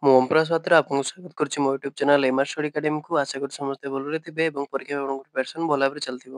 ମୁଁ ଓମ୍ ପ୍ରକାଶ ପାତ୍ର ଆପଣଙ୍କୁ ସ୍ୱାଗତ କରୁଛି ମୋ YouTube channel M R study ଏକାଡେମୀକୁ। ଆଶା କରୁଛି ସମସ୍ତେ ଭଲରେ ଥିବେ ଏବଂ ପରୀକ୍ଷା ଆପଣଙ୍କ ପ୍ରିପାରେସନ୍ ଭଲ ଭାବରେ ଚାଲିଥିବ।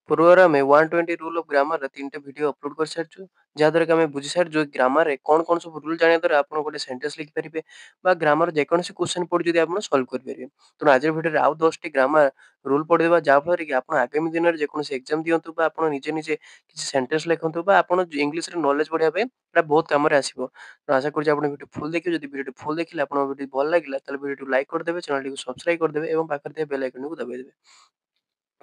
ପୂର୍ବରୁ ଆମେ 120 ରୁଲ୍ ଅଫ୍ ଗ୍ରାମାରର 3ଟା ଭିଡିଓ ଅପଲୋଡ୍ କରିସାରିଛୁ, ଯାହାଦ୍ୱାରା କି ଆମେ ବୁଝିସାରିଛୁ ଗ୍ରାମାରରେ କ'ଣ ସବୁ ରୁଲ୍ ଜାଣିବା ଦ୍ୱାରା ଆପଣ ଗୋଟେ ସେଣ୍ଟେନ୍ସ ଲେଖିପାରିବେ ବା ଗ୍ରାମର ଯେକୌଣସି କ୍ୱେଶ୍ଚନ୍ ପଡ଼ି ଯଦି ଆପଣ ସଲ୍ଭ କରିପାରିବେ। ତେଣୁ ଆଜିର ଭିଡ଼ିଓରେ ଆଉ 10ଟି ଗ୍ରାମାର ରୁଲ୍ ପଢ଼ିଦେବା, ଯାହାଫଳରେ କି ଆପଣ ଆଗାମୀ ଦିନରେ ଯେକୌଣସି ଏକ୍ଜାମ୍ ଦିଅନ୍ତୁ ବା ଆପଣ ନିଜେ ନିଜେ କିଛି ସେଣ୍ଟେନ୍ସ ଲେଖନ୍ତୁ ବା ଆପଣ ଇଂଲିଶରେ ନଲେଜ ବଢ଼ିବା ପାଇଁ ଏଇଟା ବହୁତ କାମରେ ଆସିବ। ତ ଆଶା କରୁଛି ଆପଣ ଭିଡ଼ିଓ ଫୁଲ୍ ଦେଖିବେ। ଯଦି ଭିଡ଼ିଓଟି ଫୁଲ୍ ଦେଖିଲେ ଆପଣଙ୍କ ଭିଡ଼ିଓ ଭଲ ଲାଗିଲା ତାହେଲେ ଭିଡ଼ିଓଟିକୁ ଲାଇକ୍ କରିଦେବେ, ଚ୍ୟାନେଲଟିକୁ ସବସ୍କ୍ରାଇବ୍ କରିଦେବେ ଏବଂ ପାଖରେ ଥିବା ବେଲ୍ ଆଇକନଟିକୁ ଦବାଇଦେବେ।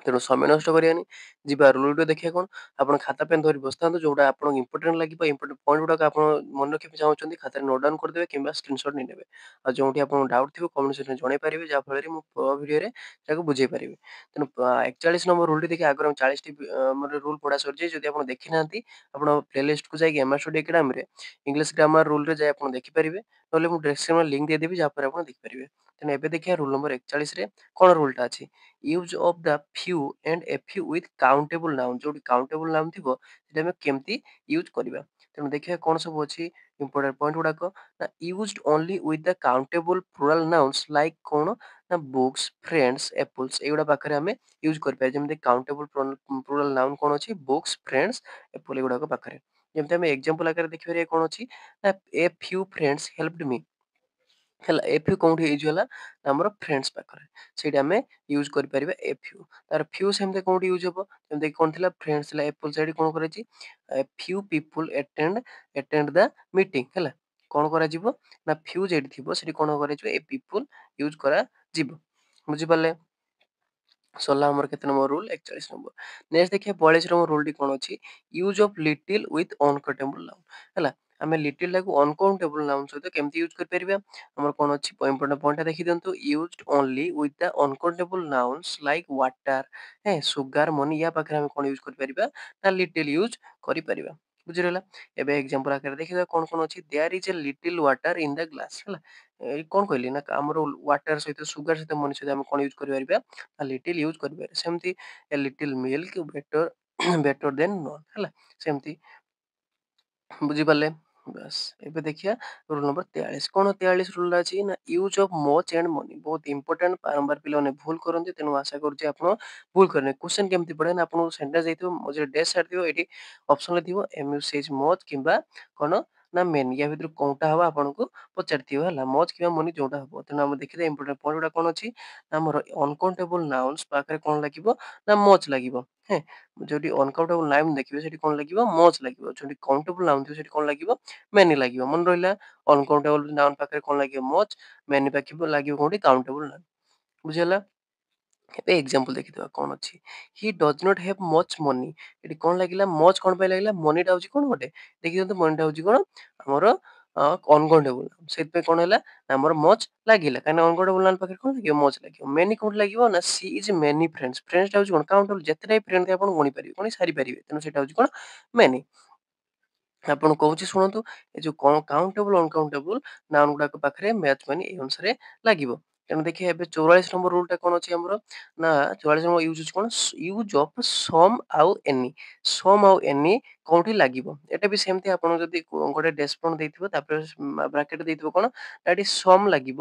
ତେଣୁ ସମୟ ନଷ୍ଟ କରିବାନି, ଯିବା ରୁଲ୍ ଭିଡ଼ିଓ ଦେଖିବା କ'ଣ। ଆପଣ ଖାତା ପେନ୍ ଧରି ବସିଥାନ୍ତୁ, ଯୋଉଟା ଆପଣଙ୍କୁ ଇମ୍ପୋର୍ଟାଣ୍ଟ ଲାଗିବ, ଇମ୍ପୋର୍ଟାଣ୍ଟ ପଏଣ୍ଟ ଗୁଡ଼ାକ ଆପଣ ମନେ ରଖିବାକୁ ଚାହୁଁଛନ୍ତି ଖାତାରେ ନୋଟ୍ ଡାଉନ୍ କରିଦେବେ କିମ୍ବା ସ୍କ୍ରିନଶଟ୍ ନେଇନେବେ। ଆଉ ଯୋଉଠି ଆପଣଙ୍କୁ ଡାଉଟ୍ ଥିବ କମେଣ୍ଟ ସେକ୍ସନରେ ଜଣାଇ ପାରିବେ, ଯାହାଫଳରେ ମୁଁ ଭିଡ଼ିଓରେ ତାକୁ ବୁଝେଇ ପାରିବି। ତେଣୁ 41 ନମ୍ବର ରୁଲ୍‌ଟି ଦେଖି ଆଗରୁ 40ଟି ଆମର ରୁଲ୍ ପଢ଼ା ସରିଯାଇଛି। ଯଦି ଆପଣ ଦେଖିନାହାନ୍ତି, ଆପଣ ପ୍ଲେଲିଷ୍ଟକୁ ଯାଇକି ଏମ୍ ଆର୍ ଷ୍ଟଡି ଏକାଡେମୀରେ ଇଂଲିଶ ଗ୍ରାମାର ରୁଲ୍‌ରେ ଯାଇ ଆପଣ ଦେଖିପାରିବେ। ନହେଲେ ମୁଁ ଡେସ୍କ୍ରିପସନ୍‌ରେ ଲିଙ୍କ୍ ଦେଇଦେବି, ଯାହାପରେ ଆପଣ ଦେଖିପାରିବେ। ତେଣୁ ଏବେ ଦେଖିବା ରୁଲ୍ ନମ୍ବର 41ରେ କ'ଣ ରୁଲ୍‌ଟା ଅଛି। Use of the few and a few with countable noun. ଯୋଉଠି କାଉଣ୍ଟେବଲ୍ ନାଉନ୍ ଥିବ ସେଟା ଆମେ କେମିତି ୟୁଜ୍ କରିବା। ତେଣୁ ଦେଖିବା କ'ଣ ସବୁ ଅଛି ଇମ୍ପୋର୍ଟାଣ୍ଟ ପଏଣ୍ଟ ଗୁଡ଼ାକ। ନା used only with the countable plural nouns like କ'ଣ ନା ବୁକ୍ସ, ଫ୍ରେଣ୍ଡସ୍, ଏପଲ୍ସ ଏଇଗୁଡ଼ା ପାଖରେ ଆମେ ୟୁଜ୍ କରିପାରିବା। ଯେମିତି କାଉଣ୍ଟେବଲ୍ ପ୍ଲୁରାଲ୍ ନାଉନ୍ କ'ଣ ଅଛି ବୁକ୍ସ, ଫ୍ରେଣ୍ଡସ୍, ଏପଲ୍ ଏଗୁଡ଼ାକ ପାଖରେ। ଯେମିତି ଆମେ ଏକ୍ଜାମ୍ପଲ୍ ଆକାରରେ ଦେଖିପାରିବା କ'ଣ ଅଛି ନା ଏ ଫ୍ୟୁ ଫ୍ରେଣ୍ଡସ୍ ହେଲ୍ପଡ୍ ମି। ହେଲା ଏ ଫ୍ୟୁ କୋଉଠି ୟୁଜ୍ ହେଲା ଆମର ଫ୍ରେଣ୍ଡସ୍ ପାଖରେ, ସେଇଠି ଆମେ ୟୁଜ୍ କରିପାରିବା ଏ ଫ୍ୟୁ। ତାର ଫ୍ୟୁ ସେମିତି କୋଉଠି ୟୁଜ୍ ହବ, ଯେମିତି କ'ଣ ଥିଲା ଫ୍ରେଣ୍ଡସ୍ ଥିଲା, ଏପଲ୍ ସାଇଡ୍ କ'ଣ କରାଯାଇଛି a few people attend the meeting. ହେଲା କ'ଣ କରାଯିବ ନା ଫ୍ୟୁ ଯେଠି ଥିବ ସେଠି କ'ଣ କରାଯିବ ଏ ପିପୁଲ୍ ୟୁଜ୍ କରାଯିବ। ବୁଝିପାରିଲେ? ସରିଲା ଆମର କେତେ ନମ୍ବର ରୁଲ୍ 41 ନମ୍ବର। ନେକ୍ସଟ ଦେଖିବା 42 ନମ୍ବର ରୁଲ୍‌ଟି କ'ଣ ଅଛି। Use of little with uncountable noun. ହେଲା ଆମେ ଲିଟିଲ୍‌ଟାକୁ ଅନକାଉଣ୍ଟେବଲ୍ ନାଉନ୍ ସହିତ କେମିତି ୟୁଜ୍ କରିପାରିବା। ଆମର କ'ଣ ଅଛି ଇମ୍ପୋର୍ଟାଣ୍ଟ ପଏଣ୍ଟଟା ଦେଖିଦିଅନ୍ତୁ। Used only with the uncountable nouns like water, sugar, money ୟା ପାଖରେ ଆମେ କ'ଣ ୟୁଜ୍ କରିପାରିବା ନା ଲିଟିଲ୍ ୟୁଜ୍ କରିପାରିବା। ବୁଝିଗଲା? ଏବେ ଏକ୍ଜାମ୍ପଲ୍ ଆକାରରେ ଦେଖିବା କ'ଣ ଅଛି। There is a little water in the glass. ହେଲା ଏଇ କ'ଣ କହିଲି ନା ଆମର ୱାଟର ସହିତ ସୁଗାର ସହିତ ମନି ସହିତ ଆମେ କ'ଣ ୟୁଜ୍ କରିପାରିବା ନା ଲିଟିଲ୍ ୟୁଜ୍ କରିପାରିବା। ସେମିତି ଏ ଲିଟିଲ୍ ମିଲ୍କ ବେଟର ବେଟର ଦେନ୍ ନନ୍। ହେଲା ସେମିତି ବୁଝିପାରିଲେ? ବାସ୍ ଏବେ ଦେଖିବା ରୁଲ୍ ନମ୍ବର 43। କ'ଣ 43 ରୁଲ୍‌ରେ ଅଛି ନା use of much and money. ବହୁତ ଇମ୍ପୋର୍ଟାଣ୍ଟ, ବାରମ୍ବାର ପିଲାମାନେ ଭୁଲ କରନ୍ତି। ତେଣୁ ଆଶା କରୁଛି ଆପଣ ଭୁଲ କରିବେନି। କ୍ୱେଶ୍ଚନ୍ କେମିତି ପଡ଼େ ନା ଆପଣଙ୍କୁ ସେଣ୍ଟେନ୍ସ ଦେଇଥିବ, ମଝିରେ ଡ୍ୟାସ୍ ଛାଡ଼ିଥିବ, ଏଠି ଅପସନ୍‌ରେ ଥିବ ଏମ୍‌ୟୁ ମଚ୍ କିମ୍ବା କ'ଣ ନା ମେନି, ୟା ଭିତରୁ କୋଉଟା ହବ ଆପଣଙ୍କୁ ପଚାରିଥିବ। ହେଲା ମଚ୍ କିମ୍ବା ମନି ଯୋଉଟା ହବ। ତେଣୁ ଆମେ ଦେଖିବା ଇମ୍ପୋର୍ଟାଣ୍ଟ ପଏଣ୍ଟ ଗୁଡ଼ା କ'ଣ ଅଛି ନା ଆମର ଅନକାଉଣ୍ଟେବଲ୍ ନାଉନ୍ସ ପାଖରେ କ'ଣ ଲାଗିବ ନା ମଚ୍ ଲାଗିବ। ହେଁ ଯୋଉଠି ଅନକାଉଣ୍ଟେବଲ୍ ନାଉନ୍ ଦେଖିବେ ସେଠି କ'ଣ ଲାଗିବ ମଚ୍ ଲାଗିବ। ଯୋଉଠି କାଉଣ୍ଟେବଲ୍ ନାଉନ୍ ଥିବ ସେଠି କ'ଣ ଲାଗିବ ମେନି ଲାଗିବ। ମନେ ରହିଲା ଅନକାଉଣ୍ଟେବଲ୍ ନାଉନ୍ ପାଖରେ କ'ଣ ଲାଗିବ ମଚ୍, ମେନି ପାଖରେ ଲାଗିବ କୋଉଠି କାଉଣ୍ଟେବଲ୍ ନାଉନ୍। ବୁଝିହେଲା? ଏବେ ଏକ୍ଜାମ୍ପଲ୍ ଦେଖିଦେବା କ'ଣ ଅଛି। He does not have much money. ଏଠି କ'ଣ ଲାଗିଲା ମଚ୍ କ'ଣ ପାଇଁ ଲାଗିଲା, ମନିଟା ହଉଛି କ'ଣ ଗୋଟେ ଦେଖିଦିଅନ୍ତୁ। ମନିଟା ହଉଛି କ'ଣ ଆମର ଅନକାଉଣ୍ଟେବଲ୍ ନାଉନ୍। ସେଥିପାଇଁ କ'ଣ ହେଲା ନା ଆମର ମଚ୍ ଲାଗିଲା, କାହିଁକିନା ଅନକାଉଣ୍ଟେବଲ୍ ନାଉନ୍ ପାଖରେ କ'ଣ ଲାଗିବ ମଚ୍ ଲାଗିବ। ମେନି କୋଉଠି ଲାଗିବ ନା ସି ଇଜ୍ ମେନି ଫ୍ରେଣ୍ଡସ୍। ଫ୍ରେଣ୍ଡସ୍‌ଟା ହଉଛି କ'ଣ କାଉଣ୍ଟେବଲ୍, ଯେତେଟା ବି ଫ୍ରେଣ୍ଡ୍ ଥିବେ ଆପଣ ଗଣିପାରିବେ, ଗଣି ସାରିପାରିବେ। ତେଣୁ ସେଇଟା ହଉଛି କ'ଣ ମେନି। ଆପଣଙ୍କୁ କହୁଛି ଶୁଣନ୍ତୁ, ଏ ଯୋଉ କାଉଣ୍ଟେବଲ୍ ଅନକାଉଣ୍ଟେବଲ୍ ନାଉନ୍ ଗୁଡ଼ାକ ପାଖରେ ମ୍ୟାଚ୍ ମାନି ଏଇ ଅନୁସାରେ ଲାଗିବ। ତେଣୁ ଦେଖିବା ଏବେ 44 ନମ୍ବର ରୁଲ୍‌ଟା କ'ଣ ଅଛି ଆମର ନା 44 ନମ୍ବର ୟୁଜ୍ ଅଛି କ'ଣ ୟୁଜ୍ ଅଫ୍ ସମ୍ ଆଉ ଏନି। ସମ୍ ଆଉ ଏନି କୋଉଠି ଲାଗିବ। ଏଟା ବି ସେମିତି ଆପଣ ଯଦି ଗୋଟେ ଡେସ୍‌ପଣ୍ଡ ଦେଇଥିବ ତାପରେ ବ୍ରାକେଟ୍ ଦେଇଥିବ କ'ଣ ନା ଏଠି ସମ୍ ଲାଗିବ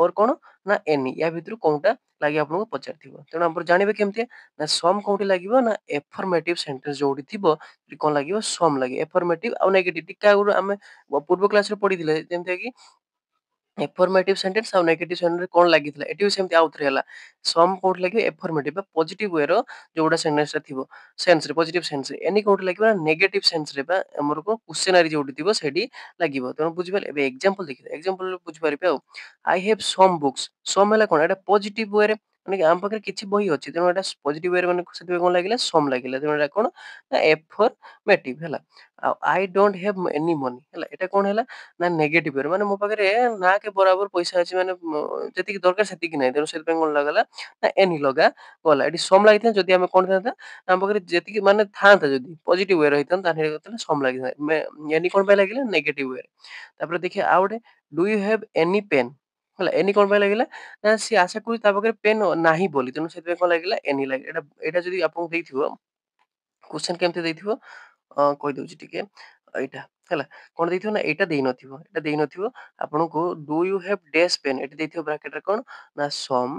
ଓର୍ କ'ଣ ନା ଏନି, ୟା ଭିତରୁ କୋଉଟା ଲାଗିବ ଆପଣଙ୍କୁ ପଚାରିଥିବ। ତେଣୁ ଆପଣ ଜାଣିବେ କେମିତି ନା ସମ୍ କୋଉଠି ଲାଗିବ ନା ଏଫର୍ମେଟିଭ୍ ସେଣ୍ଟେନ୍ସ ଯୋଉଠି ଥିବ ସେଠି କ'ଣ ଲାଗିବ ସମ୍ ଲାଗିବ। ଏଫର୍ମେଟିଭ୍ ଆଉ ନେଗେଟିଭ୍ ଟିକେ ଆଗରୁ ଆମେ ପୂର୍ବ କ୍ଲାସ୍‌ରେ ପଢିଥିଲେ, ଯେମିତିଆ କି ଏଫର୍ମେଟିଭ୍ ସେଣ୍ଟେନ୍ସ ଆଉ ନେଗେଟିଭ୍ ସେଣ୍ଟେନ୍ସ କ'ଣ ଲାଗିଥିଲା। ଏଠି ବି ସେମିତି ଆଉଥରେ ହେଲା ସମ୍ କୋଉଠି ଲାଗିବ ଏଫର୍ମେଟିଭ୍ ବା ପଜିଟିଭ୍ ୱେର ଯୋଉଟା ସେଣ୍ଟେନ୍ସଟା ଥିବ ସେନ୍ସରେ ପଜିଟିଭ୍ ସେନ୍ସରେ। ଏନି କୋଉଠି ଲାଗିବ ନା ନେଗେଟିଭ୍ ସେନ୍ସରେ ବା ଆମର କ'ଣ କ୍ୱେଶ୍ଚନାରୀ ଯୋଉଠି ଥିବ ସେଠି ଲାଗିବ। ତେଣୁ ବୁଝିପାରିଲେ? ଏବେ ଏକ୍ଜାମ୍ପଲ୍ ଦେଖିବା, ଏକ୍ଜାମ୍ପଲ୍ ବୁଝିପାରିବେ ଆଉ। I have some books. Some ହେଲା କ'ଣ ଏଟା ପଜିଟିଭ୍ ୱେରେ, ମାନେ ଆମ ପାଖରେ କିଛି ବହି ଅଛି ତେଣୁ ଏଟା ପଜିଟିଭ୍ ୱେରେ, ମାନେ ସେଥିପାଇଁ କ'ଣ ଲାଗିଲା ସମ୍ ଲାଗିଲା। ତେଣୁ ଏଟା କ'ଣ ନା ଏଫର୍ମେଟିଭ୍ ହେଲା। ଆଉ I don't have any money ହେଲା, ଏଟା କ'ଣ ହେଲା ନା ନେଗେଟିଭ୍ ୱେରେ, ମାନେ ମୋ ପାଖରେ ନା କେ ବରାବର ପଇସା ଅଛି, ମାନେ ଯେତିକି ଦରକାର ସେତିକି ନାହିଁ। ତେଣୁ ସେଥିପାଇଁ କ'ଣ ଲାଗିଲା ନା ଏନି ଲଗାଗଲା। ଏଠି ସମ୍ ଲାଗିଥିଲା ଯଦି ଆମେ କ'ଣ ଥାନ୍ତା ଆମ ପାଖରେ ଯେତିକି ମାନେ ଥାନ୍ତା, ଯଦି ପଜିଟିଭ୍ ୱେରେ ହେଇଥାନ୍ତା ତାହେଲେ ସମ୍ ଲାଗିଥାନ୍ତା। ଏନି କ'ଣ ପାଇଁ ଲାଗିଲା ନେଗେଟିଭ୍ ୱେରେ। ତାପରେ ଦେଖିବା ଆଉ ଗୋଟେ do you have any pen. ହେଲା ଏନି କ'ଣ ପାଇଁ ଲାଗିଲା ନା ସିଏ ଆଶା କରୁଛି ତା ପାଖରେ ପେନ୍ ନାହିଁ ବୋଲି, ତେଣୁ ସେଥିପାଇଁ କ'ଣ ଲାଗିଲା ଏନି ଲାଗିଲା। ଏଇଟା ଯଦି ଆପଣଙ୍କୁ ଦେଇଥିବ କ୍ୱେଶ୍ଚନ୍ କେମିତି ଦେଇଥିବ କହିଦଉଛି ଟିକେ ଏଇଟା। ହେଲା। କଣ ଦେଇଥିବ ନା ଏଇଟା ଦେଇନଥିବ। ଏଇଟା ଦେଇନଥିବ ଆପଣଙ୍କୁ ଡୁ ୟୁ ହାଭ୍ ଡ୍ୟାଶ୍ ପେନ୍ ଏଠି ଦେଇଥିବ ବ୍ରାକେଟରେ କଣ ନା ସମ୍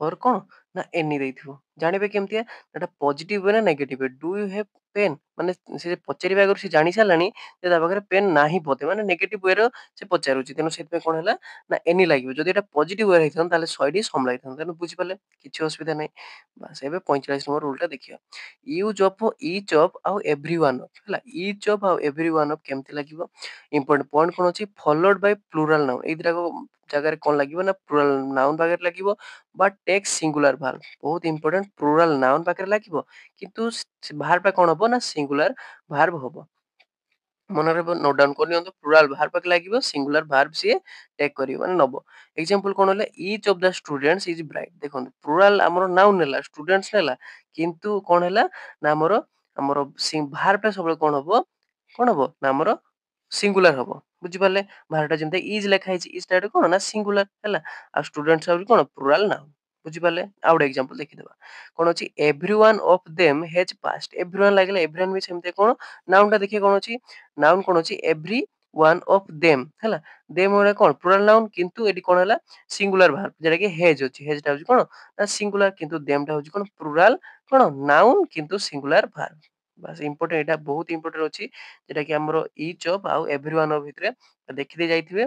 ଅର୍ କଣ ନା ଏନି ଦେଇଥିବ। ଜାଣିବେ କେମିତିଆ? ଏଟା ପଜିଟିଭ୍ ୱେ ନା negative way? Do you have pen ମାନେ ସେ ପଚାରିବା ଆଗରୁ ସେ ଜାଣି ସାରିଲାଣି ଯେ ତା ପାଖରେ ପେନ୍ ନାହିଁ ବୋଧେ ମାନେ ନେଗେଟିଭ୍ ୱେର ସେ ପଚାରୁଛି। ତେଣୁ ସେଥିପାଇଁ କଣ ହେଲା ନା ଏନି ଲାଗିବ। ଯଦି ଏଟା ପଜିଟିଭ୍ ୱେରେ ହେଇଥାନ୍ତା ତାହେଲେ 100ଟି ସମ୍ ଲାଗିଥାନ୍ତା। ତେଣୁ ବୁଝିପାରିଲେ? କିଛି ଅସୁବିଧା ନାହିଁ। ବାସ୍ ଏବେ 45 ନମ୍ବର ରୁଲଟା ଦେଖିବା। ୟୁଜ୍ ଅଫ୍ ଇଚ୍ ଅଫ୍ ଆଉ ଏଭ୍ରିୱାନ୍ ଅଫ୍ ହେଲା। ଇଚ୍ ଅଫ୍ ଆଉ ଏଭ୍ରିୱାନ୍ ଅଫ୍ କେମିତି ଲାଗିବ? ଇମ୍ପୋର୍ଟାଣ୍ଟ ପଏଣ୍ଟ କଣ ଅଛି? Followed Bai plural noun. ଏଇ ଦିଟାକ ଜାଗାରେ କଣ ଲାଗିବ ନା ପ୍ଲୁରାଲ୍ ନାଉନ୍ ପାଖରେ ଲାଗିବ ବା ଟେକ୍ସ ସିଙ୍ଗୁଲାର ଭାର୍ବ। ବହୁତ ଇମ୍ପୋର୍ଟାଣ୍ଟ ପ୍ଲୁରାଲ୍ ନାଉନ୍ ପାଖରେ ଲାଗିବ କିନ୍ତୁ ଭାର୍ବଟା କଣ ହବ ନା ସିଙ୍ଗୁଲାର ଭାର୍ବ ହବ। ମନେ ରହିବ ନୋଟ୍ ଡାଉନ୍ କରିନିଅନ୍ତୁ। ପ୍ଲୁରାଲ୍ ଭାର୍ବ ପାଖରେ ଲାଗିବ ସିଙ୍ଗୁଲାର ଭାର୍ବ ସିଏ ଟେକ୍ କରିବ ମାନେ ନବ। ଏକ୍ସାମ୍ପଲ୍ କଣ ହେଲା? Each of the students is bright. ଦେଖନ୍ତୁ ପ୍ଲୁରାଲ୍ ଆମର ନାଉନ୍ ନେଲା, ଷ୍ଟୁଡେଣ୍ଟସ୍ ନେଲା କିନ୍ତୁ କଣ ହେଲା ନା ଆମର ଆମର ଭାର୍ବଟା ସବୁବେଳେ କଣ ହବ? କଣ ହବ? ନା ଆମର ସିଙ୍ଗୁଲାର ହବ। ବୁଝିପାରିଲେ? ଭାର୍ବଟା ଯେମିତି ଇଜ୍ ଲେଖା ହେଇଛି ଇଜ୍ ଟା କଣ ନା ସିଙ୍ଗୁଲାର ହେଲା। ଆଉ ଷ୍ଟୁଡେଣ୍ଟସ୍ ହଉଛି କଣ ପ୍ଲୁରାଲ୍ ନାଉନ୍। ବୁଝିପାରିଲେ? ଆଉ ଗୋଟେ ଏକ୍ସାମ୍ପଲ୍ ଦେଖିଦବା। କଣ ଅଛି? Everyone of them hedge passed. Everyone ଲାଗିଲା ଏଭ୍ରିୱାନ୍ ବି ସେମିତି କଣ ନାଉନ୍ ଟା ଦେଖିବେ କଣ ଅଛି? ନାଉନ୍ କଣ ଅଛି? ଏଭ୍ରି ୱାନ୍ ଅଫ୍ ଦେମ୍ ହେଲା। ଦେମ୍ ଗୁଡା କଣ ପ୍ଲୁରାଲ୍ ନାଉନ୍ କିନ୍ତୁ ଏଠି କଣ ହେଲା ସିଙ୍ଗୁଲାର ଭାର୍ବ ଯେଟା କି ହେଜ୍ ଅଛି। ହେଜ୍ ଟା ହଉଛି କଣ ନା ସିଙ୍ଗୁଲାର କିନ୍ତୁ ଦେମ୍ ଟା ହଉଛି କଣ ପ୍ଲୁରାଲ୍ କଣ ନାଉନ୍ କିନ୍ତୁ ସିଙ୍ଗୁଲାର ଭାର୍ବ। ବାସ୍ ଇମ୍ପୋର୍ଟାଣ୍ଟ ଏଇଟା ବହୁତ ଇମ୍ପୋର୍ଟାଣ୍ଟ ଅଛି ଯେଟା କି ଆମର ଇଚ୍ ଅଫ୍ ଆଉ ଏଭ୍ରିୱାନ୍ ଅଫ୍ ଭିତରେ ଦେଖିଦେଇ ଯାଇଥିବେ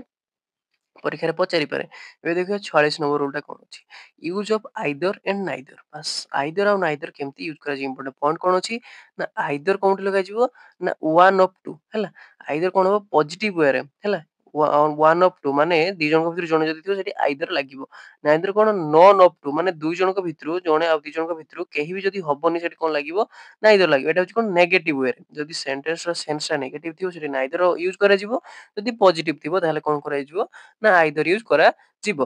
ପରୀକ୍ଷାରେ ପଚାରିପାରେ। ଏବେ ଦେଖିବା 46 ନମ୍ବର ରୁଲଟା କଣ ଅଛି? Use of either and neither. ବାସ୍ ଆଇଦର ଆଉ ନାଇଦର କେମିତି ୟୁଜ୍ କରାଯିବ ଇମ୍ପୋର୍ଟାଣ୍ଟ ପଏଣ୍ଟ କଣ ଅଛି ନା ଆଇଦର କୋଉଠି ଲଗାଯିବ ନା ୱାନ୍ ଅଫ୍ ଟୁ ହେଲା। ଆଇଦର କଣ ହବ ପଜିଟିଭ୍ ୱେରେ ହେଲା। ୱାନ୍ ଅଫ୍ ଟୁ ମାନେ ଦି ଜଣଙ୍କ ଭିତରୁ ଜଣେ ଯଦି ଥିବ ସେଠି ଆଇଦର ଲାଗିବ। ନାଇଦର କଣ ନନ୍ ଅଫ୍ ଟୁ ମାନେ ଦୁଇ ଜଣଙ୍କ ଭିତରୁ ଜଣେ ଆଉ ଦି ଜଣଙ୍କ ଭିତରୁ କେହି ବି ଯଦି ହବନି ସେଠି କଣ ଲାଗିବ ନାଇଦର ଲାଗିବ। ଏଟା ହଉଛି କଣ ନେଗେଟିଭ୍ ୱେରେ। ଯଦି ସେଣ୍ଟେନ୍ସର ସେନ୍ସଟା ନେଗେଟିଭ୍ ଥିବ ସେଠି ନାଇଦର ୟୁଜ୍ କରାଯିବ। ଯଦି ପଜିଟିଭ୍ ଥିବ ତାହେଲେ କଣ କରାଯିବ ନା ଆଇଦର ୟୁଜ୍ କରାଯିବ।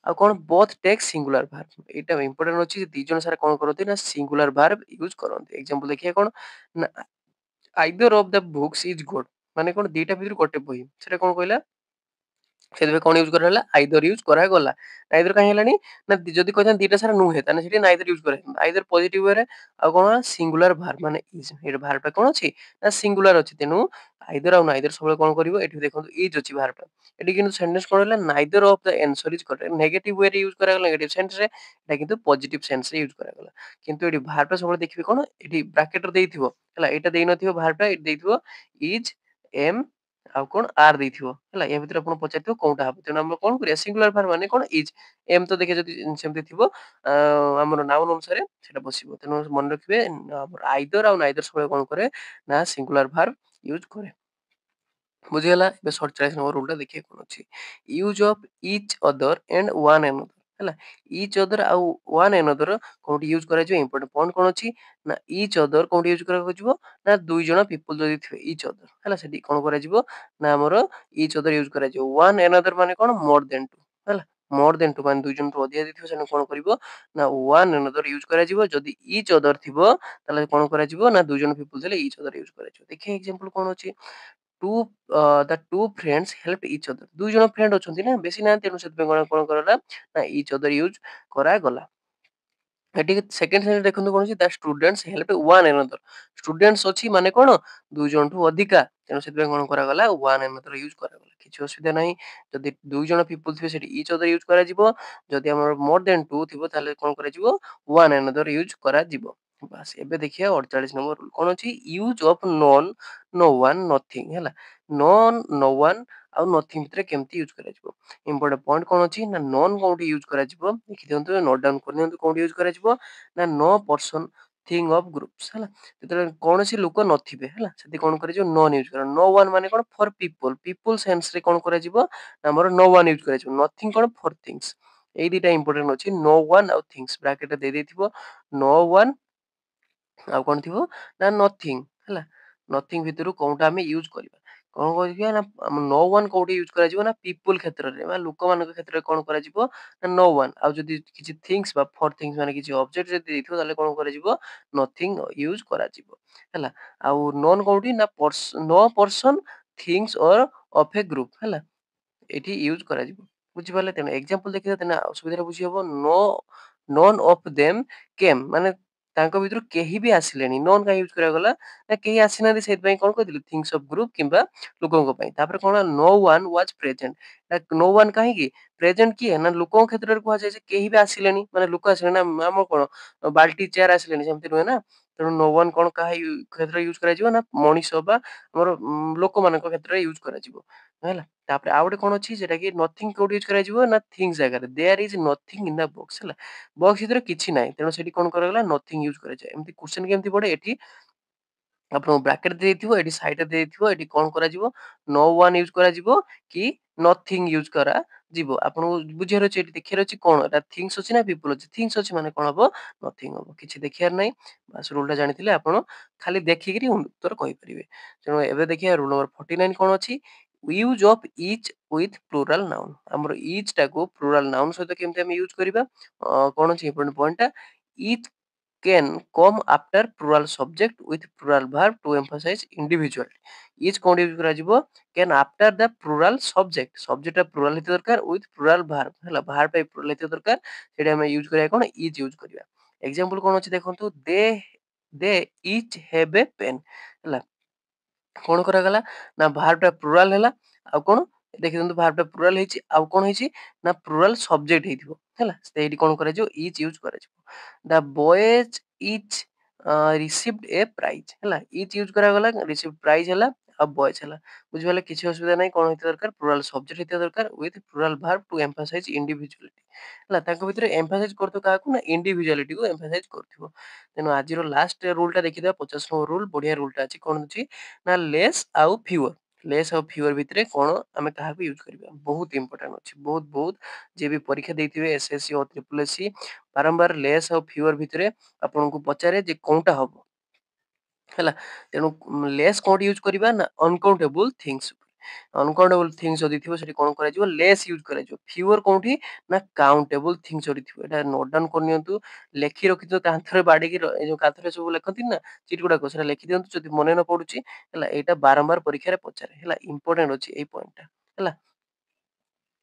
ଆଉ କଣ ବୋଥ୍ ଟେକ୍ ସିଙ୍ଗୁଲାର ଭାର୍ବ। ଏଇଟା ଇମ୍ପୋର୍ଟାଣ୍ଟ ଅଛି ଦି ଜଣ ସାରା କଣ କରନ୍ତି ନା ସିଙ୍ଗୁଲାର ଭାର୍ବ ୟୁଜ୍ କରନ୍ତି। ଏକ୍ସାମ୍ପଲ୍ ଦେଖିବା କଣ ନା either of the books is good ମାନେ କଣ ଦିଟା ଭିତରୁ ଗୋଟେ ବହି ସେଟା କଣ କହିଲା ସେଥିପାଇଁ କଣ ୟୁଜ୍ କରାଗଲା ଆଇଦର ୟୁଜ୍ କରାଗଲା। ନାଇଦର କାହିଁ ହେଲାନି ନା ଯଦି କହିଥାନ୍ତି ଦିଟା ସାରା ନୁହେଁ ତାହେଲେ ସେଠି ନାଇଦର ୟୁଜ୍ କରାଯାଇଥାନ୍ତା। ଆଇଦର ପଜିଟିଭ୍ ୱେରେ ଆଉ କଣ ସିଙ୍ଗୁଲାର ଭାର୍ବ ମାନେ ଇଜ୍। ଏଇଟା ଭାର୍ବଟା କଣ ଅଛି ନା ସିଙ୍ଗୁଲାର ଅଛି। ତେଣୁ ଆଇଦର ଆଉ ନାଇଦର ସବୁବେଳେ କଣ କରିବ ଏଠି ଦେଖନ୍ତୁ ଇଜ୍ ଅଛି ଭାର୍ବଟା। ଏଠି କିନ୍ତୁ ସେଣ୍ଟେନ୍ସ କଣ ହେଲା neither of the answer is correct. Negative ୱେରେ ୟୁଜ୍ କରାଗଲା ନେଗେଟିଭ୍ ସେନ୍ସରେ। ଏଟା କିନ୍ତୁ ପଜିଟିଭ୍ ସେନ୍ସରେ ୟୁଜ୍ କରାଗଲା। କିନ୍ତୁ ଏଠି ଭାର୍ବଟା ସବୁବେଳେ ଦେଖିବେ କଣ ଏଠି ବ୍ରାକେଟରେ ଦେଇଥିବ ହେଲା। ଏଇଟା ଦେଇନଥିବ ଭାର୍ବଟା ଏଠି ଦେଇଥିବ ଇଜ୍ ଏମ୍ ଆଉ କଣ ଆର୍ ଦେଇଥିବ ହେଲା। ୟା ଭିତରେ ଆପଣ ପଚାରିଥିବ କୋଉଟା ହବ। ତେଣୁ ଆମେ କଣ କରିବା ସିଙ୍ଗୁଲାର ଭାର୍ବ ମାନେ କଣ ଇଜ୍। ଏମ୍ ତ ଦେଖିବା ଯଦି ସେମିତି ଥିବ ଆମର ନାଉନ୍ ଅନୁସାରେ ସେଟା ବସିବ। ତେଣୁ ମନେ ରଖିବେ ଆମର ଆଇଦର ଆଉ ନାଇଦର ସବୁବେଳେ କଣ କରେ ନା ସିଙ୍ଗୁଲାର ଭାର୍ବ ୟୁଜ୍ କରେ। ବୁଝିଗଲା। ଏବେ 47 ନମ୍ବର ରୁଲଟା ଦେଖିବା କଣ ଅଛି? Use of each other and one another ହେଲା। ଇଚ୍ ଅଦର ଆଉ ୱାନ୍ ଆନଦର କୋଉଠି ୟୁଜ୍ କରାଯିବ ଇମ୍ପୋର୍ଟାଣ୍ଟ ପଏଣ୍ଟ କଣ ଅଛି ନା ଇଚ୍ ଅଦର କୋଉଠି ୟୁଜ୍ କରାଯିବ ନା ଦୁଇ ଜଣ ପିପୁଲ ଯଦି ଥିବେ ଇଚ୍ ଅଦର ହେଲା ସେଠି କଣ କରାଯିବ ନା ଆମର ଇଚ୍ ଅଦର ୟୁଜ୍ କରାଯିବ। ୱାନ୍ ଆନଦର ମାନେ କଣ ମୋର ଦେନ୍ ଟୁ ହେଲା। ମୋର ଦେନ୍ ଟୁ ମାନେ ଦୁଇ ଜଣଠୁ ଅଧିକା ଦେଇଥିବ ସେଠି କଣ କରିବ ନା ୱାନ୍ ଆନଦର ୟୁଜ୍ କରାଯିବ। ଯଦି ଇଚ୍ ଅଦର ଥିବ ତାହେଲେ କଣ କରାଯିବ ନା ଦୁଇ ଜଣ ପିପୁଲ ଥିଲେ ଇଚ୍ ଅଦର ୟୁଜ୍ କରାଯିବ। ଦେଖିବା ଏକ୍ସାମ୍ପଲ୍ କଣ ଅଛି? To the two friends help each other. ଦୁଇ ଜଣ ଫ୍ରେଣ୍ଡ ଅଛନ୍ତି ନା ବେଶୀ ନାହାନ୍ତି ତେଣୁ ସେଥିପାଇଁ କଣ କରାଗଲା ନା ଇଚ୍ ଅଦର ୟୁଜ୍ କରାଗଲା। ଏଠି ସେକେଣ୍ଡ ସେନ୍ସ ଦେଖନ୍ତୁ କଣ ଅଛି ଦ ଷ୍ଟୁଡେଣ୍ଟସ୍ ହେଲ୍ପ ୱାନ୍ ଆନଦର। ଷ୍ଟୁଡେଣ୍ଟସ୍ ଅଛି ମାନେ କଣ ଦୁଇ ଜଣଠୁ ଅଧିକା ତେଣୁ ସେଥିପାଇଁ କଣ କରାଗଲା ୱାନ୍ ଆନଦର ୟୁଜ୍ କରାଗଲା। କିଛି ଅସୁବିଧା ନାହିଁ। ଯଦି ଦୁଇ ଜଣ ପିପୁଲ ଥିବେ ସେଠି ଇଚ୍ ଅଦର ୟୁଜ୍ କରାଯିବ। ଯଦି ଆମର ମୋର ଦେନ୍ ଟୁ ଥିବ ତାହେଲେ କଣ କରାଯିବ ୱାନ୍ ଆନଦର ୟୁଜ୍ କରାଯିବ। ବାସ୍ ଏବେ ଦେଖିବା 48 ନମ୍ବର ରୁଲ୍ କଣ ଅଛି? Use of non no one Nothing ହେଲା। ନନ୍ ନୋ ୱାନ୍ ଆଉ ନଥିଙ୍ଗ ଭିତରେ କେମିତି ୟୁଜ୍ କରାଯିବ ଇମ୍ପୋର୍ଟାଣ୍ଟ ପଏଣ୍ଟ କଣ ଅଛି ନା ନନ୍ କୋଉଠି ୟୁଜ୍ କରାଯିବ ଦେଖିଦିଅନ୍ତୁ ନୋଟ୍ ଡାଉନ୍ କରିନିଅନ୍ତୁ କୋଉଠି ୟୁଜ୍ କରାଯିବ ନା no person thing of groups ହେଲା। ଯେତେବେଳେ କୌଣସି ଲୋକ ନଥିବେ ହେଲା ସେଠି କଣ କରାଯିବ ନନ୍ ୟୁଜ୍ କରା। ନୋ ୱାନ୍ ମାନେ କଣ ଫର ପିପୁଲ ପିପୁଲ ସେନ୍ସରେ କଣ କରାଯିବ ଆମର ନୋ ୱାନ୍ ୟୁଜ୍ କରାଯିବ। ନଥିଙ୍ଗ କଣ ଫର ଥିଙ୍ଗସ୍। ଏଇ ଦିଟା ଇମ୍ପୋର୍ଟାଣ୍ଟ ଅଛି ନୋ ୱାନ୍ ଆଉ ଥିଙ୍ଗସ୍ ବ୍ରାକେଟରେ ଦେଇଦେଇଥିବ। ନୋ ୱାନ୍ ଆଉ କଣ ଥିବ ନା ନଥିଙ୍ଗ ହେଲା। ନଥିଙ୍ଗ ଭିତରୁ କୋଉଟା ଆମେ ୟୁଜ୍ କରିବା କଣ କରିବା ନା ନୋ ୱାନ୍ କୋଉଠି ୟୁଜ୍ କରାଯିବ ନା ପିପୁଲ କ୍ଷେତ୍ରରେ ବା ଲୋକମାନଙ୍କ କ୍ଷେତ୍ରରେ କଣ କରାଯିବ ନା ନୋ ୱାନ୍। ଆଉ ଯଦି କିଛି ଥିଙ୍ଗସ୍ ବା ଫର ଥିଙ୍ଗସ୍ ମାନେ କିଛି ଅବଜେକ୍ଟ ଯଦି ଦେଇଥିବ ତାହେଲେ କଣ କରାଯିବ ନଥିଙ୍ଗ ୟୁଜ୍ କରାଯିବ ହେଲା। ଆଉ ନନ୍ କୋଉଠି ନା no person things or of a group ହେଲା ଏଠି ୟୁଜ୍ କରାଯିବ। ବୁଝିପାରିଲେ? ତେଣୁ ଏକ୍ସାମ୍ପଲ ଦେଖିବା ତେଣୁ ସୁବିଧାରେ ବୁଝି ହବ। ନୋ ନନ୍ ଅଫ ଦେମ୍ କେମ୍ ମାନେ ତାଙ୍କ ଭିତରୁ କେହି ବି ଆସିଲେନି। ନୋନ୍ କାଇଁ ୟୁଜ୍ କରାଗଲା? ନା କେହି ଆସିନାହାନ୍ତି ସେଇଥିପାଇଁ କଣ କହିଥିଲି ଥିଙ୍ଗସ୍ ଅଫ୍ ଗ୍ରୁପ୍ କିମ୍ବା ଲୋକଙ୍କ ପାଇଁ। ତାପରେ କଣ ହେଲା no one was present. No one କାହିଁକି? ପ୍ରେଜେଣ୍ଟ କିଏ? ନା ଲୋକଙ୍କ କ୍ଷେତ୍ରରେ କୁହାଯାଇଛି କେହି ବି ଆସିଲେନି। ମାନେ ଲୋକ ଆସିଲେନି ନା ଆମର କଣ ବାଲ୍ଟି ଚେୟାର ଆସିଲେନି ସେମିତି ନୁହେଁ ନା। ତେଣୁ ନୋ ୱାନ୍ କଣ କାହା କ୍ଷେତ୍ରରେ ୟୁଜ୍ କରାଯିବ ନା ମଣିଷ ବା ଆମର ଲୋକମାନଙ୍କ କ୍ଷେତ୍ରରେ ୟୁଜ୍ କରାଯିବ। ହେଲା। ତାପରେ ଆଉ ଗୋଟେ କଣ ଅଛି ସେଟା କି ନଥିଙ୍ଗ କୋଉଠି ୟୁଜ୍ କରାଯିବ ନା ଥିଙ୍ଗସ୍ ଜାଗାରେ। There is nothing in the box ହେଲା। ବକ୍ସ ଭିତରେ କିଛି ନାହିଁ। ତେଣୁ ସେଠି କଣ କରାଗଲା ନଥିଙ୍ଗ ୟୁଜ୍ କରାଯାଏ। ଏମିତି କ୍ୱେଶ୍ଚନ କେମିତି ପଡେ ଏଠି ଆପଣଙ୍କୁ ବ୍ରାକେଟ ଦେଇଥିବ, ଏଠି ସାଇଡରେ ଦେଇଥିବ, ଏଠି କଣ କରାଯିବ ନୋ ୱାନ୍ ୟୁଜ୍ କରାଯିବ କି ନଥିଙ୍ଗ ୟୁଜ୍ କରାଯିବ। ଆପଣଙ୍କୁ ବୁଝିବାର ଅଛି ଏଠି ଦେଖିବାର ଅଛି କଣ ଏଟା ଥିଙ୍ଗସ୍ ଅଛି ନା ପିପଲ୍ ଅଛି। ଥିଙ୍ଗସ୍ ଅଛି ମାନେ କଣ ହବ ନଥିଙ୍ଗ ହବ। କିଛି ଦେଖିବାର ନାହିଁ। ବାସ୍ ରୁଲଟା ଜାଣିଥିଲେ ଆପଣ ଖାଲି ଦେଖିକିରି ଉତ୍ତର କହିପାରିବେ। ତେଣୁ ଏବେ ଦେଖିବା ରୁଲ ନମ୍ବର 49 କଣ ଅଛି? Use of each with plural noun. ଆମର ଇଚ୍ ଟାକୁ ପ୍ଲୁରାଲ ନାଉନ୍ ସହିତ କେମିତି ଆମେ ୟୁଜ୍ କରିବା? କଣ ଅଛି ଇମ୍ପୋର୍ଟାଣ୍ଟ ପଏଣ୍ଟଟା each can come after plural subject with plural verb to emphasize individuality. Each କୋଉଠି ୟୁଜ୍ କରାଯିବ can after the plural subject. subject ଟା plural ହେଇଥିବା ଦରକାର with plural verb ହେଲା verb ଟା plural ହେଇଥିବା ଦରକାର। ସେଠି ଆମେ ୟୁଜ୍ କରିବା କଣ is ୟୁଜ୍ କରିବା। ଏକ୍ସାମ୍ପଲ କଣ ଅଛି ଦେଖନ୍ତୁ they each have a pen ହେଲା। କଣ କରାଗଲା ନା verb ଟା plural ହେଲା ଆଉ କଣ ଦେଖିଦିଅନ୍ତୁ verb ଟା plural ହେଇଛି ଆଉ କଣ ହେଇଛି ନା plural subject ହେଇଥିବ ହେଲା। ସେଇଠି କଣ କରାଯିବ is ୟୁଜ୍ କରାଯିବ। the boys each received a prize ହେଲା each ୟୁଜ୍ କରାଗଲା received prize ହେଲା ଆଉ boys ହେଲା। ବୁଝିପାରିଲେ କିଛି ଅସୁବିଧା ନାହିଁ। କଣ ହେଇଥିବା ଦରକାର plural subject ହେଇଥିବା ଦରକାର with plural verb to emphasize individuality ହେଲା। ତାଙ୍କ ଭିତରେ emphasize କରୁଥିବ କାହାକୁ ନା individuality କୁ emphasize କରୁଥିବ। ତେଣୁ ଆଜିର ଲାଷ୍ଟ ରୁଲଟା ଦେଖିଦେବା 50 ନମ୍ବର ରୁଲ ବଢିଆ ରୁଲଟା ଅଛି କଣ ଅଛି ନା ଲେସ୍ ଆଉ ଫିୱର। ଲେସ୍ ଆଉ ଫିୱର ଭିତରେ କଣ ଆମେ କାହାକୁ ୟୁଜ୍ କରିବା ବହୁତ ଇମ୍ପୋର୍ଟାଣ୍ଟ ଅଛି। ବହୁତ ବହୁତ ଯିଏ ବି ପରୀକ୍ଷା ଦେଇଥିବେ ଏସଏସସି ଓ ଟ୍ରିପଲ ଏସସି ବାରମ୍ବାର ଲେସ୍ ଆଉ ଫିୱର ଭିତରେ ଆପଣଙ୍କୁ ପଚାରେ ଯେ କୋଉଟା ହବ ହେଲା। ତେଣୁ ଲେସ୍ କୋଉଠି ୟୁଜ୍ କରିବା ନା ଅନକାଉଣ୍ଟେବୁଲ ଥିଙ୍ଗସ୍। ଅନକାଉଣ୍ଟେବୁଲ ଥିଙ୍ଗସ୍ ଯଦି ଥିବ ସେଠି କଣ କରାଯିବ ଲେସ୍ ୟୁଜ୍ କରାଯିବ। ଫିୱର କୋଉଠି ନା କାଉଣ୍ଟେବୁଲ ଥିଙ୍ଗସ୍ ଯଦି ଥିବ। ଏଟା ନୋଟ୍ ଡାଉନ୍ କରିନିଅନ୍ତୁ ଲେଖି ରଖିଥିବ କାନ୍ଥରେ ବାଡିକି ଏ ଯୋଉ କାନ୍ଥରେ ସବୁ ଲେଖନ୍ତି ନା ଚିଟ୍ ଗୁଡାକ ସେଟା ଲେଖି ଦିଅନ୍ତୁ ଯଦି ମନେ ନ ପଡୁଛି ହେଲା। ଏଇଟା ବାରମ୍ବାର ପରୀକ୍ଷାରେ ପଚାରେ ହେଲା ଇମ୍ପୋର୍ଟାଣ୍ଟ ଅଛି ଏଇ ପଏଣ୍ଟଟା ହେଲା।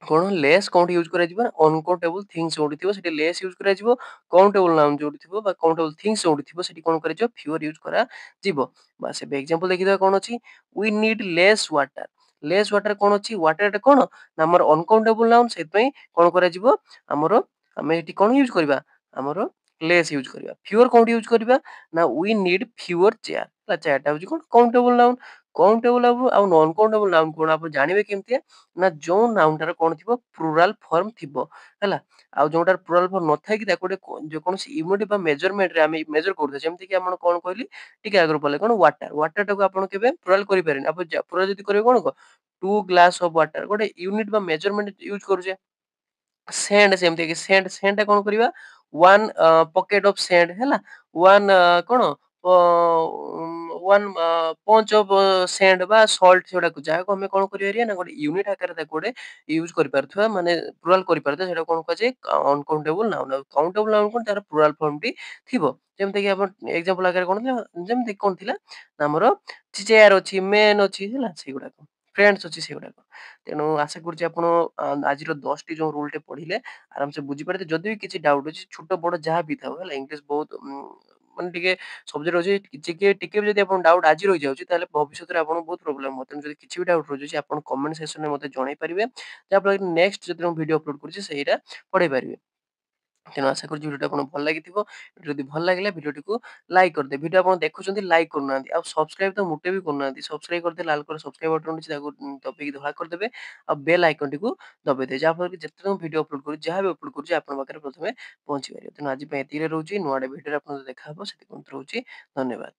କଣ ଲେସ୍ କୋଉଠି ୟୁଜ୍ କରାଯିବ ଅନକାଉଣ୍ଟେବୁଲ ଥିଙ୍ଗସ୍ ଯୋଉଠି ଥିବ ସେଠି ଲେସ୍ ୟୁଜ୍ କରାଯିବ। କାଉଣ୍ଟେବୁଲ ନାଉନ୍ ଯୋଉଠି ଥିବ ବା କାଉଣ୍ଟେବୁଲ ଥିଙ୍ଗସ୍ ଯୋଉଠି ଥିବ ସେଠି କଣ କରାଯିବ ଫିୱର ୟୁଜ୍ କରାଯିବ। ବାସ୍ ଏବେ ଏକ୍ସାମ୍ପଲ ଦେଖିଦେବା କଣ ଅଛି we need less water. Less water କଣ ଅଛି ୱାଟର ଟା କଣ ନା ଆମର ଅନକାଉଣ୍ଟେବୁଲ ନାଉନ୍ ସେଥିପାଇଁ କଣ କରାଯିବ ଆମର ଆମେ ଏଠି କଣ ୟୁଜ୍ କରିବା ଆମର ଲେସ୍ ୟୁଜ୍ କରିବା। ଫିୱର କୋଉଠି ୟୁଜ୍ କରିବା ନା ୱି ନିଡ୍ ଫିୱର ଚେୟାର ହେଲା। ଚେୟାର ଟା ହଉଛି କଣ କାଉଣ୍ଟେବୁଲ ନାଉନ୍। କାଉଣ୍ଟେବୁଲ ଆଉ ନନ୍ କାଉଣ୍ଟେବୁଲ ନାଉନ୍ କଣ ଆପଣ ଜାଣିବେ କେମିତି ନା ଯୋଉ ନାଉନ୍ ଟାର କଣ ଥିବ ପ୍ଲୁରାଲ ଫର୍ମ ଥିବ ହେଲା। ଆଉ ଯୋଉଟାର ପ୍ଲୁରାଲ ଫର୍ମ ନଥାଏ କି ତାକୁ ଗୋଟେ ଯେକୌଣସି ୟୁନିଟ୍ ବା ମେଜରମେଣ୍ଟରେ ଆମେ ମେଜର କରୁଛେ ଯେମିତି କି ଆପଣ କଣ କହିଲି ଟିକେ ଆଗରୁ ପଡିଲେ କଣ ୱାଟର। ୱାଟର ଟାକୁ ଆପଣ କେବେ ପ୍ଲୁରାଲ କରିପାରିବେନି। ଆପଣ ପ୍ଲୁରାଲ ଯଦି କରିବେ କଣ ଟୁ ଗ୍ଲାସ ଅଫ ୱାଟର ଗୋଟେ ୟୁନିଟ୍ ବା ମେଜରମେଣ୍ଟ ୟୁଜ୍ କରୁଛେ। ସେଣ୍ଡ ସେମିତି କି ସେଣ୍ଡ ସେଣ୍ଡ ଟା କଣ କରିବା ୱାନ୍ ପକେଟ ଅଫ ସେଣ୍ଡ ହେଲା। ୱାନ୍ କଣ ୱାନ୍ ପଞ୍ଚ ଅଫ ସେଣ୍ଡ ବା ସଲ୍ଟ ସେଗୁଡାକୁ ଯାହାକୁ ଆମେ କଣ କରିପାରିବା ନା ଗୋଟେ ୟୁନିଟ୍ ଆକାରରେ ତାକୁ ଗୋଟେ ୟୁଜ୍ କରିପାରୁଥିବା ମାନେ ପ୍ଲୁରାଲ କରିପାରୁଥିବା ସେଟା କଣ କୁହାଯାଏ ଅନକାଉଣ୍ଟେବୁଲ ନାଉନ୍। ଆଉ କାଉଣ୍ଟେବୁଲ ନାଉନ୍ କଣ ତାର ପ୍ଲୁରାଲ ଫର୍ମଟି ଥିବ। ଯେମିତି କି ଆପଣ ଏକ୍ସାମ୍ପଲ ଆକାରରେ କଣ ଯେମିତି କଣ ଥିଲା ଆମର ଚେୟାର ଅଛି ମେନ୍ ଅଛି ହେଲା ସେଇଗୁଡାକ ଫ୍ରେଣ୍ଡସ୍ ଅଛି ସେଇଗୁଡାକ। ତେଣୁ ଆଶା କରୁଛି ଆପଣ ଆଜିର 10ଟି ଯୋଉ ରୁଲଟେ ପଢିଲେ ଆରାମସେ ବୁଝିପାରିବେ। ଯଦି ବି କିଛି ଡାଉଟ୍ ଅଛି ଛୋଟ ବଡ ଯାହା ବି ଥାଉ ହେଲା ଇଂଲିଶ ବହୁତ ମାନେ ଟିକେ ସବଜେକ୍ଟ ଅଛି ଟିକେ ବି ଯଦି ଆପଣ ଡାଉଟ୍ ଆଜି ରହିଯାଉଛି ତାହେଲେ ଭବିଷ୍ୟତରେ ଆପଣଙ୍କୁ ବହୁତ ପ୍ରୋବ୍ଲେମ ହବ। ତେଣୁ ଯଦି କିଛି ବି ଡାଉଟ୍ ରହିଯାଉଛି ଆପଣ କମେଣ୍ଟ ସେକ୍ସନରେ ମତେ ଜଣେଇ ପାରିବେ ଯାହାଫଳରେ ନେକ୍ସଟ ଯଦି ମୁଁ ଭିଡିଓ ଅପଲୋଡ କରୁଛି ସେଇଟା ପଢେଇ ପାରିବେ। ତେଣୁ ଆଶା କରୁଛି ଭିଡିଓଟା ଆପଣଙ୍କୁ ଭଲ ଲାଗିଥିବ। ଯଦି ଭଲ ଲାଗିଲା ଭିଡିଓଟିକୁ ଲାଇକ୍ କରିଦେବେ। ଭିଡିଓ ଆପଣ ଦେଖୁଛନ୍ତି ଲାଇକ୍ କରୁନାହାନ୍ତି ଆଉ ସବସ୍କ୍ରାଇବ ତ ମୋଟେ ବି କରୁନାହାନ୍ତି। ସବସ୍କ୍ରାଇବ କରିଦେଲେ ଲାଲ କଲର ସବସ୍କ୍ରାଇବ ବଟନ ଅଛି ତାକୁ ଦବେଇକି ଧଳା କରିଦେବେ ଆଉ ବେଲ୍ ଆଇକନଟିକୁ ଦବେଇଦେବେ ଯାହାଫଳରେ କି ଯେତେବେଳେ ମୁଁ ଭିଡିଓ ଅପଲୋଡ କରୁଛି ଯାହା ବି ଅପଲୋଡ କରୁଛି ଆପଣଙ୍କ ପାଖରେ ପ୍ରଥମେ ପହଞ୍ଚି ପାରିବ। ତେଣୁ ଆଜି ପାଇଁ ଏତିକିରେ ରହୁଛି ନୂଆ ଭିଡିଓରେ ଆପଣଙ୍କୁ ଦେଖା ହବ। ସେଥିପାଇଁ ରହୁଛି ଧନ୍ୟବାଦ।